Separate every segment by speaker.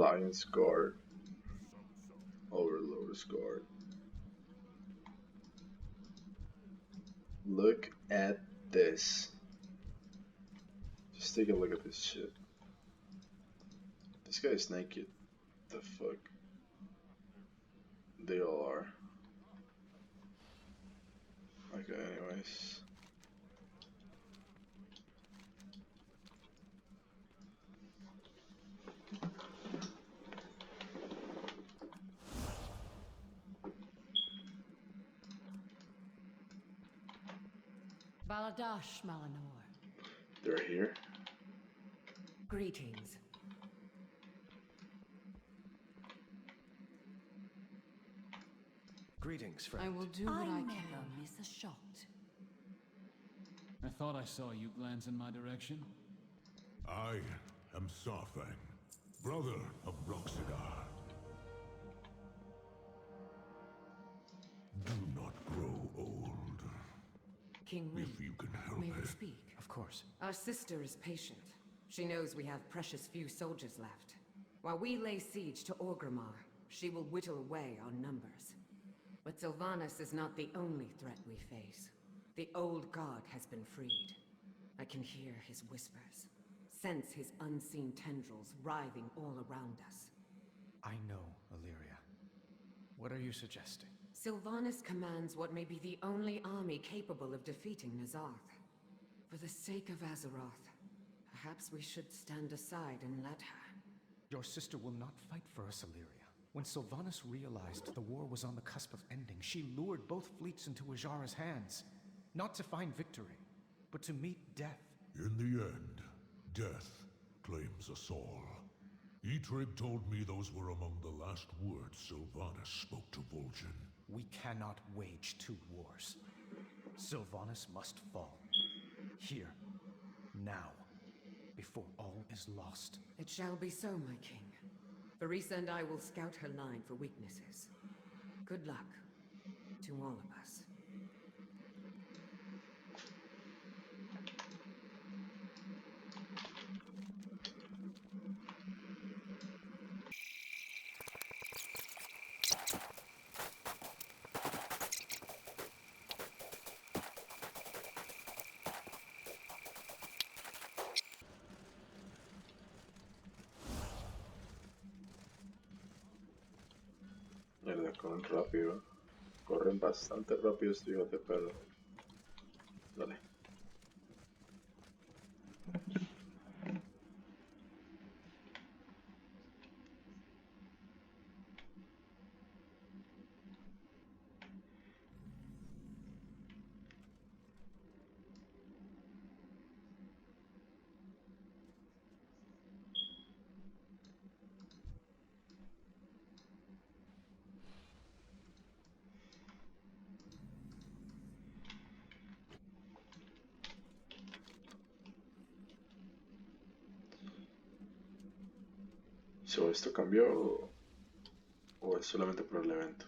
Speaker 1: Lion's Guard. Overlord's Guard. Look at this. Just take a look at this shit. This guy's naked. The fuck? They all are. Okay, anyways.
Speaker 2: Baladash, Malinor.
Speaker 1: They're here.
Speaker 2: Greetings.
Speaker 3: Greetings, friend.
Speaker 2: I will do what I
Speaker 4: never
Speaker 2: can.
Speaker 4: miss a shot.
Speaker 5: I thought I saw you glance in my direction.
Speaker 6: I am Saurfang, brother of Roxidar. Do not grow old,
Speaker 2: King Rin,
Speaker 6: if you can help
Speaker 2: may we
Speaker 6: it.
Speaker 2: speak?
Speaker 3: Of course.
Speaker 2: Our sister is patient. She knows we have precious few soldiers left. While we lay siege to Orgrimmar, she will whittle away our numbers. But Sylvanas is not the only threat we face. The old god has been freed. I can hear his whispers, sense his unseen tendrils writhing all around us.
Speaker 3: I know, Illyria. What are you suggesting?
Speaker 2: Sylvanas commands what may be the only army capable of defeating Nazarth. For the sake of Azeroth, perhaps we should stand aside and let her.
Speaker 3: Your sister will not fight for us, Illyria. When Sylvanas realized the war was on the cusp of ending, she lured both fleets into Ajara's hands. Not to find victory, but to meet death.
Speaker 6: In the end, death claims us all. Eitrig told me those were among the last words Sylvanas spoke to Vol'jin.
Speaker 3: We cannot wage two wars. Sylvanas must fall. Here. Now. Before all is lost.
Speaker 2: It shall be so, my king. Varisa and I will scout her line for weaknesses. Good luck to all of us.
Speaker 1: Mierda, corren rápido. Corren bastante rápido estos hijos de perro. Dale. So, ¿esto cambió o es solamente por el evento?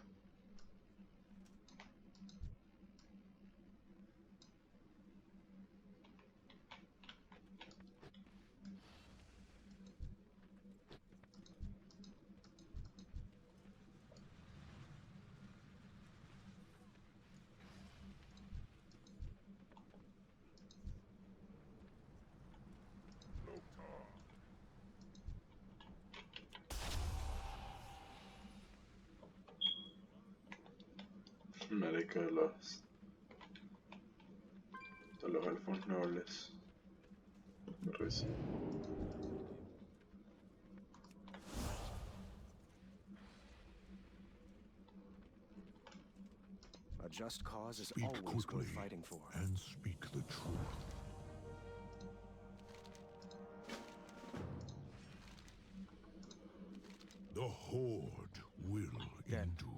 Speaker 1: Marica de los elfos nobles. Reci.
Speaker 3: A just cause is
Speaker 6: Speak
Speaker 3: always
Speaker 6: quickly
Speaker 3: worth fighting for.
Speaker 6: and speak the truth. The Horde will
Speaker 3: Then.
Speaker 6: endure.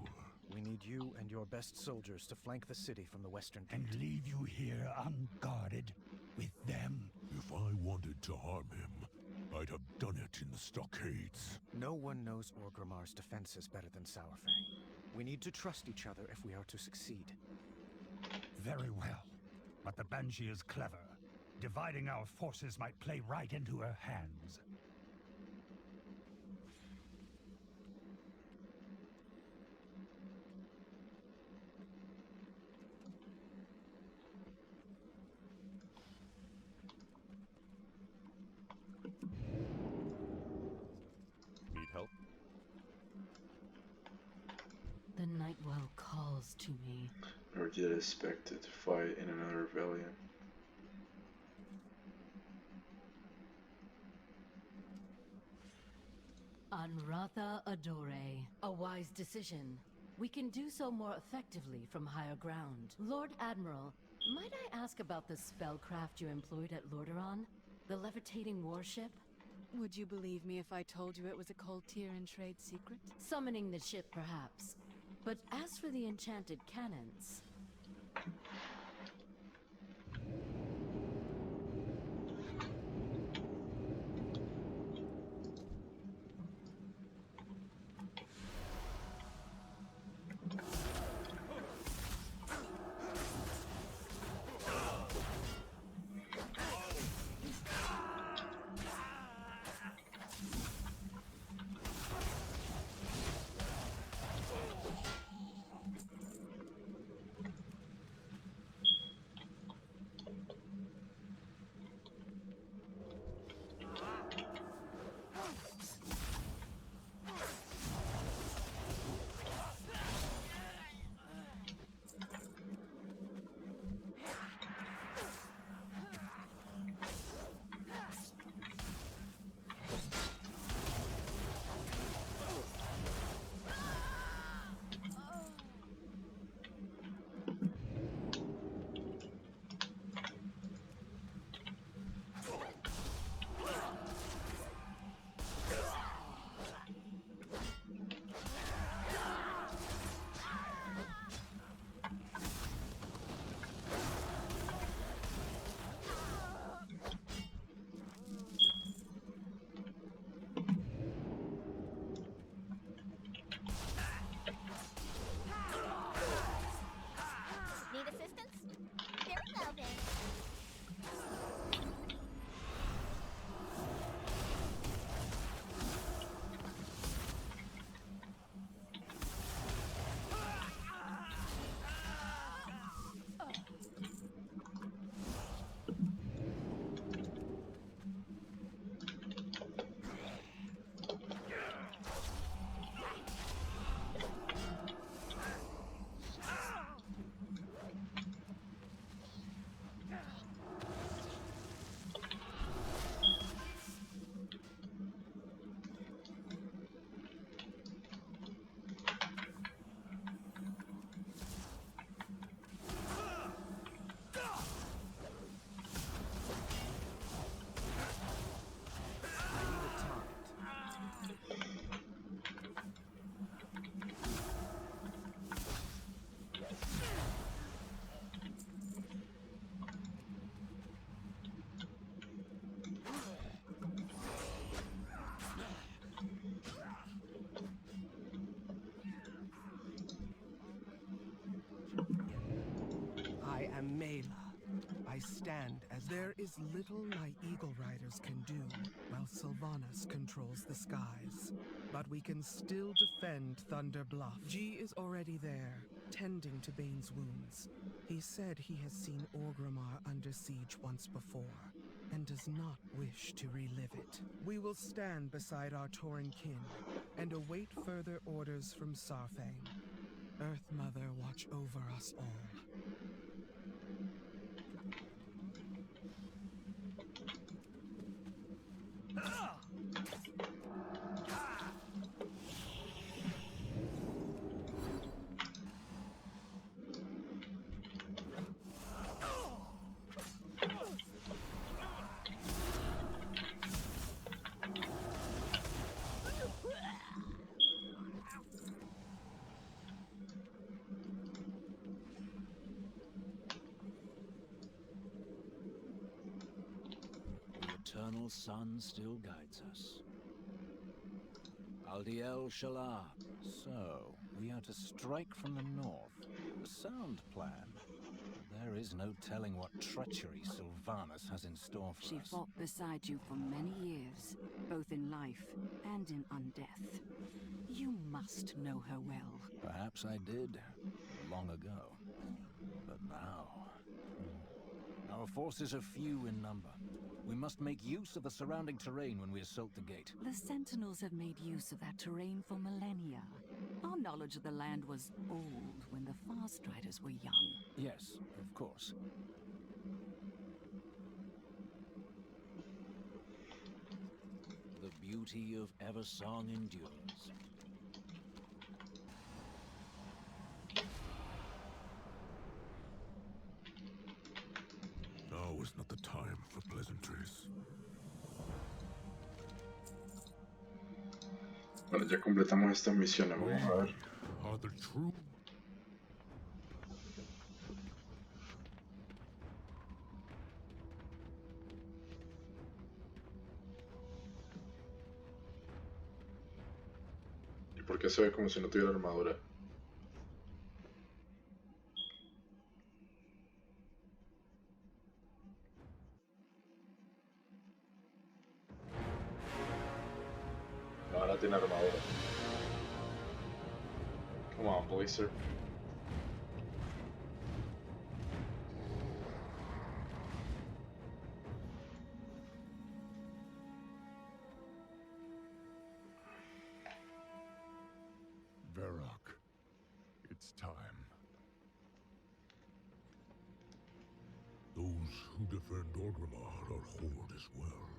Speaker 3: We need you and your best soldiers to flank the city from the western
Speaker 7: And
Speaker 3: gate.
Speaker 7: leave you here unguarded with them?
Speaker 6: If I wanted to harm him, I'd have done it in the stockades.
Speaker 3: No one knows Orgrimmar's defenses better than Saurfang. We need to trust each other if we are to succeed.
Speaker 7: Very well. But the Banshee is clever. Dividing our forces might play right into her hands.
Speaker 4: Nightwell calls to me.
Speaker 1: Nor did I expect to fight in another rebellion.
Speaker 4: Anratha Adore. A wise decision. We can do so more effectively from higher ground. Lord Admiral, might I ask about the spellcraft you employed at Lordaeron? The levitating warship?
Speaker 8: Would you believe me if I told you it was a cold tier and trade secret?
Speaker 4: Summoning the ship, perhaps. But as for the enchanted cannons...
Speaker 9: Need assistance? Very well then.
Speaker 10: I am Mela. I stand as there is little my Eagle Riders can do while Sylvanas controls the skies. But we can still defend Thunder Bluff. G is already there, tending to Bane's wounds. He said he has seen Orgrimmar under siege once before, and does not wish to relive it. We will stand beside our Tauren kin, and await further orders from Saurfang. Earth Mother watch over us all.
Speaker 5: The eternal sun still guides us. Aldiel Shalar. So, we are to strike from the north. A sound plan. There is no telling what treachery Sylvanas has in store for
Speaker 8: She
Speaker 5: us.
Speaker 8: fought beside you for many years, both in life and in undeath. You must know her well.
Speaker 5: Perhaps I did, long ago. But now... Our forces are few in number. We must make use of the surrounding terrain when we assault the gate.
Speaker 8: The Sentinels have made use of that terrain for millennia. Our knowledge of the land was old when the Farstriders were young.
Speaker 5: Yes, of course. The beauty of Eversong endures.
Speaker 6: Now is not the time for pleasantries.
Speaker 1: Bueno, ya completamos estas misiones, vamos a ver.
Speaker 6: Are the true?
Speaker 1: ¿Y por qué se ve como si no tuviera armadura? No, ahora tiene armadura. Come on, Blazer.
Speaker 6: Varrock, it's time. Those who defend Orgrimmar are Horde as well.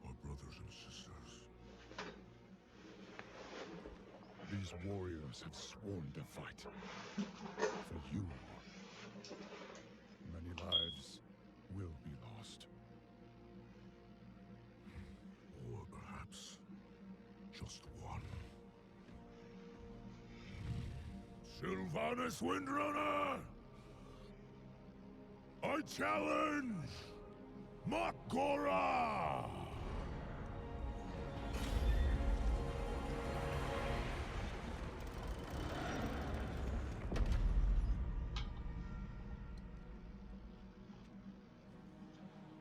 Speaker 6: Our brothers and sisters. These warriors have sworn to fight. For you. Many lives will be lost. Or perhaps just one. Sylvanas Windrunner! I challenge Makora!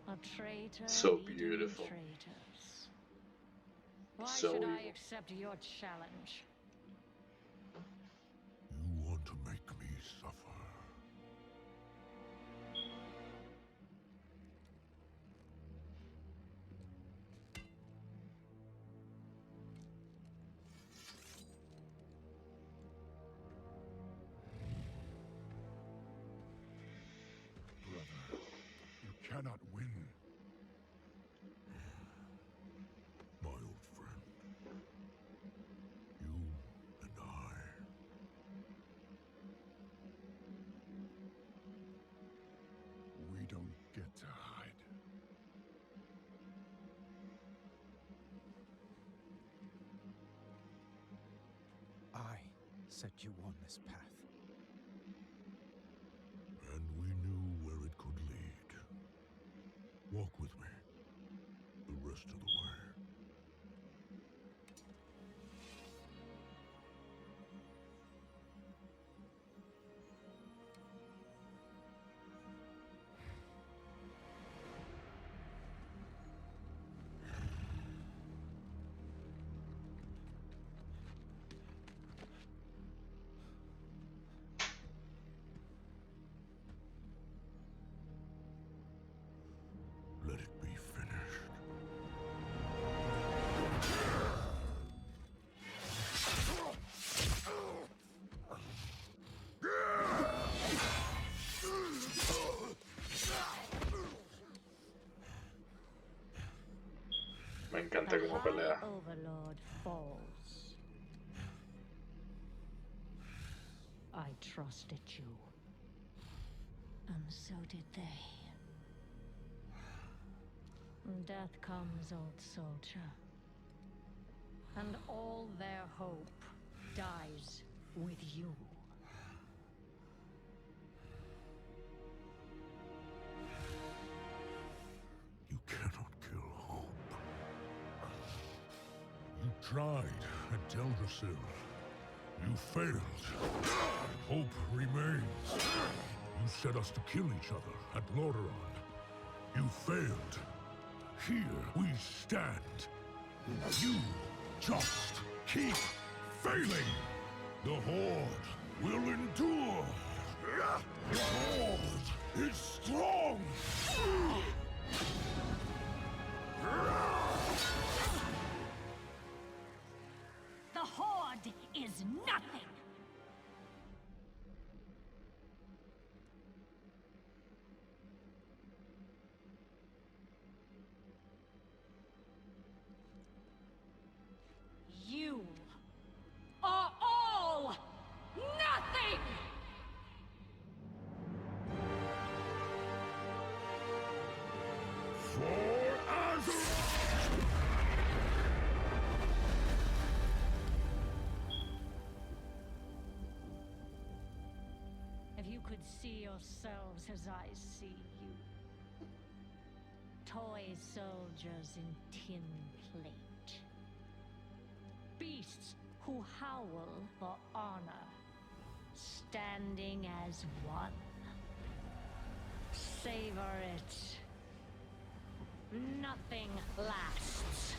Speaker 11: A traitor
Speaker 1: So
Speaker 11: leading
Speaker 1: beautiful.
Speaker 11: traitors. Why
Speaker 1: So
Speaker 11: should I
Speaker 1: evil.
Speaker 11: accept your challenge?
Speaker 6: You want to make me suffer. Brother, you cannot win. My old friend. You and I. We don't get to hide.
Speaker 3: I set you on this path.
Speaker 6: And we knew where it could lead. Walk with me. The rest of the way. Let it be finished.
Speaker 1: Me encanta cómo pelea.
Speaker 11: Overlord falls. I trusted you. And so did they. Death comes, old soldier. And all their hope dies with you.
Speaker 6: You cannot kill hope. You tried at Teldrassil. You failed. Hope remains. You set us to kill each other at Lordaeron. You failed. Here we stand. You just keep failing. The Horde will endure. The Horde is strong.
Speaker 11: you could see yourselves as I see you. Toy soldiers in tin plate. Beasts who howl for honor, standing as one. Savor it. Nothing lasts.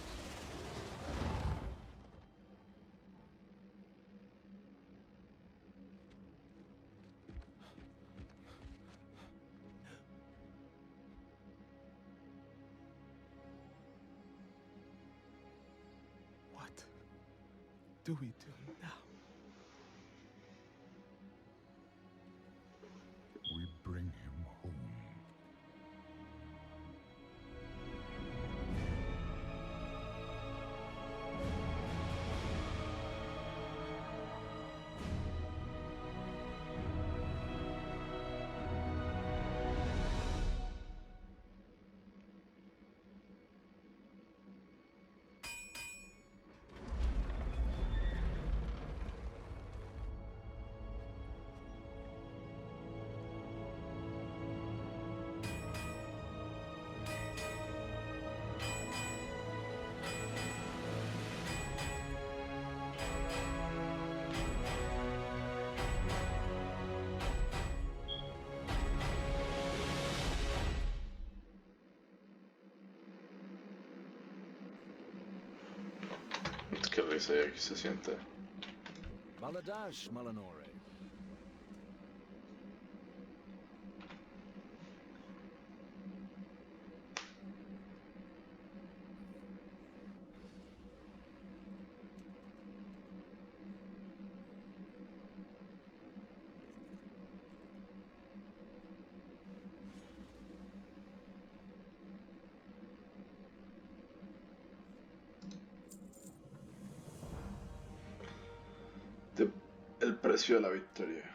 Speaker 10: What do we do now?
Speaker 6: We bring him home.
Speaker 1: Qué risa y aquí se siente.
Speaker 5: Baladash, Malanore.
Speaker 1: El precio de la victoria.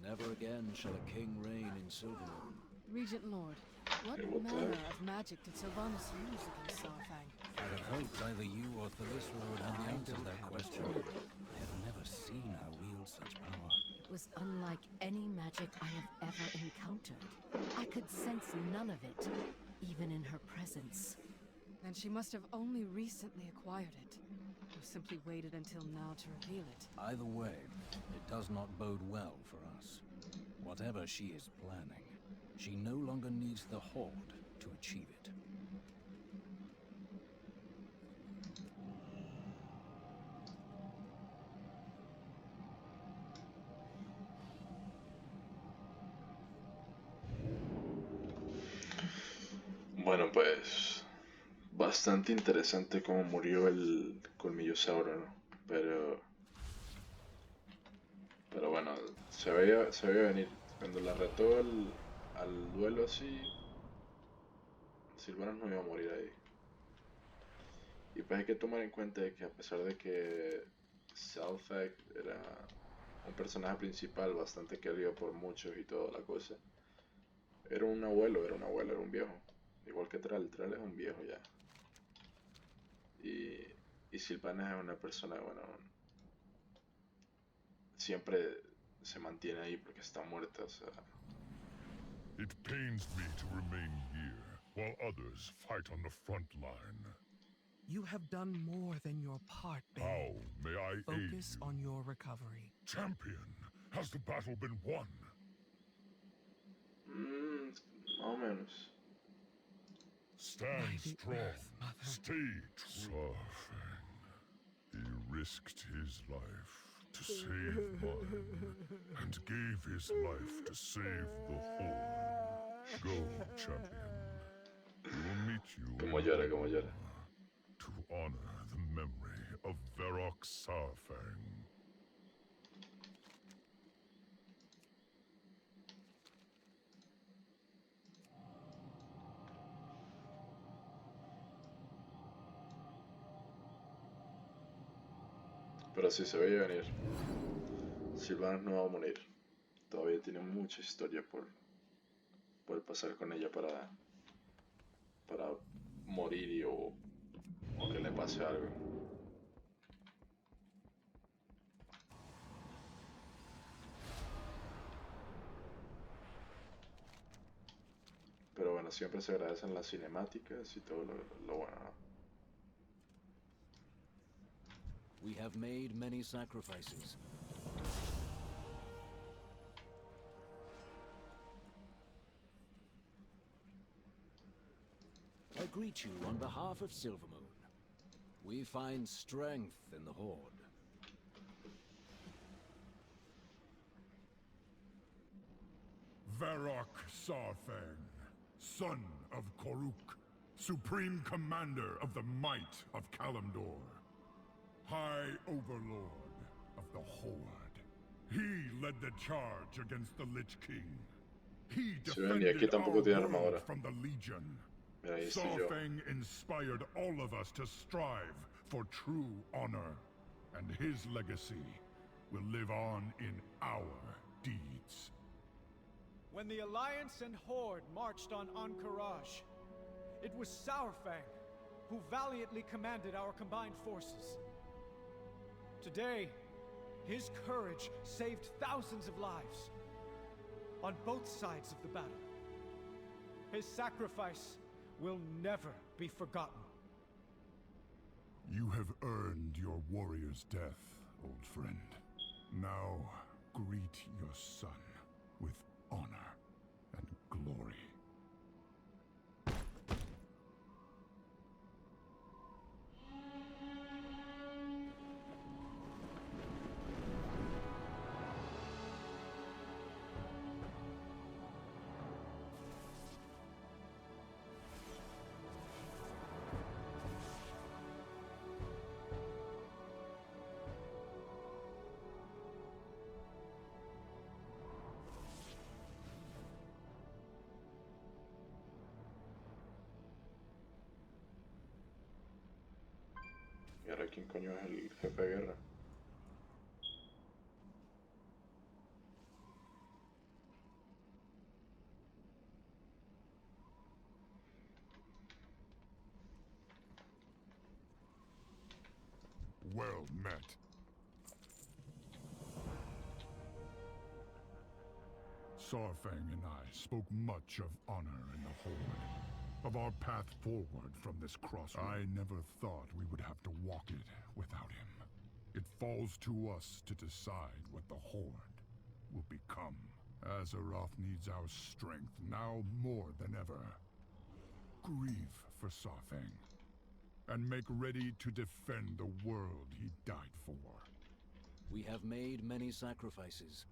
Speaker 5: Never again shall a king reign in Silvermoon.
Speaker 4: Regent Lord, what
Speaker 1: What the
Speaker 4: manner
Speaker 1: heck?
Speaker 4: of magic did Sylvanas use against Saurfang?
Speaker 5: I had hoped either you or Thalis would have the answer to that question. I have never seen her wield such power.
Speaker 4: It was unlike any magic I have ever encountered. I could sense none of it, even in her presence. Then she must have only recently acquired it, or simply waited until now to reveal it.
Speaker 5: Either way, it does not bode well for us. Whatever she is planning, she no longer needs the Horde to achieve it.
Speaker 1: Bueno, pues bastante interesante cómo murió el colmillosauro, ¿no? Pero bueno, se veía venir. Cuando la retó al duelo así, Sylvanas no iba a morir ahí. Y pues hay que tomar en cuenta de que a pesar de que Saurfang era un personaje principal bastante querido por muchos y toda la cosa, era un abuelo, era un viejo. Igual que Thrall es un viejo ya. Y Sylvanas es una persona, bueno, siempre se mantiene ahí porque está muerta, o sea.
Speaker 6: It pains me to remain here, while others fight on the front line.
Speaker 10: You have done more than your part, Bane.
Speaker 6: How may I aid
Speaker 10: Focus
Speaker 6: you?
Speaker 10: on your recovery.
Speaker 6: Champion, has the battle been won?
Speaker 1: Más o menos.
Speaker 6: Stand
Speaker 10: Mighty
Speaker 6: strong.
Speaker 10: Earth Mother.
Speaker 6: Stay true. Saurfang. He risked his life to save mine, and gave his life to save the Horde. Go, champion. We will meet you
Speaker 1: Como llora, como llora.
Speaker 6: to honor the Saurfang.
Speaker 1: Pero sí se veía venir. Sylvanas no va a morir. Todavía tiene mucha historia por pasar con ella para morir o que le pase algo. Pero bueno, siempre se agradecen las cinemáticas y todo lo bueno, ¿no?
Speaker 5: We have made many sacrifices. I greet you on behalf of Silvermoon. We find strength in the Horde.
Speaker 6: Varrock Saurfang, son of Koruk, supreme commander of the might of Kalimdor, High Overlord of the Horde. He led the charge against the Lich King. He defended our world from the Legion. Saurfang inspired all of us to strive for true honor, and his legacy will live on in our deeds.
Speaker 12: When the Alliance and Horde marched on Ahn'Qiraj, it was Saurfang who valiantly commanded our combined forces. Today, his courage saved thousands of lives on both sides of the battle. His sacrifice will never be forgotten.
Speaker 6: You have earned your warrior's death, old friend. Now, greet your son with honor and glory.
Speaker 1: ¿Y ahora quién coño es el jefe de guerra?
Speaker 6: Well met. Saurfang and I spoke much of honor in the Horde, of our path forward from this crossroad. I never thought we would have to walk it without him. It falls to us to decide what the Horde will become. Azeroth needs our strength now more than ever. Grieve for Saurfang, and make ready to defend the world he died for.
Speaker 5: We have made many sacrifices.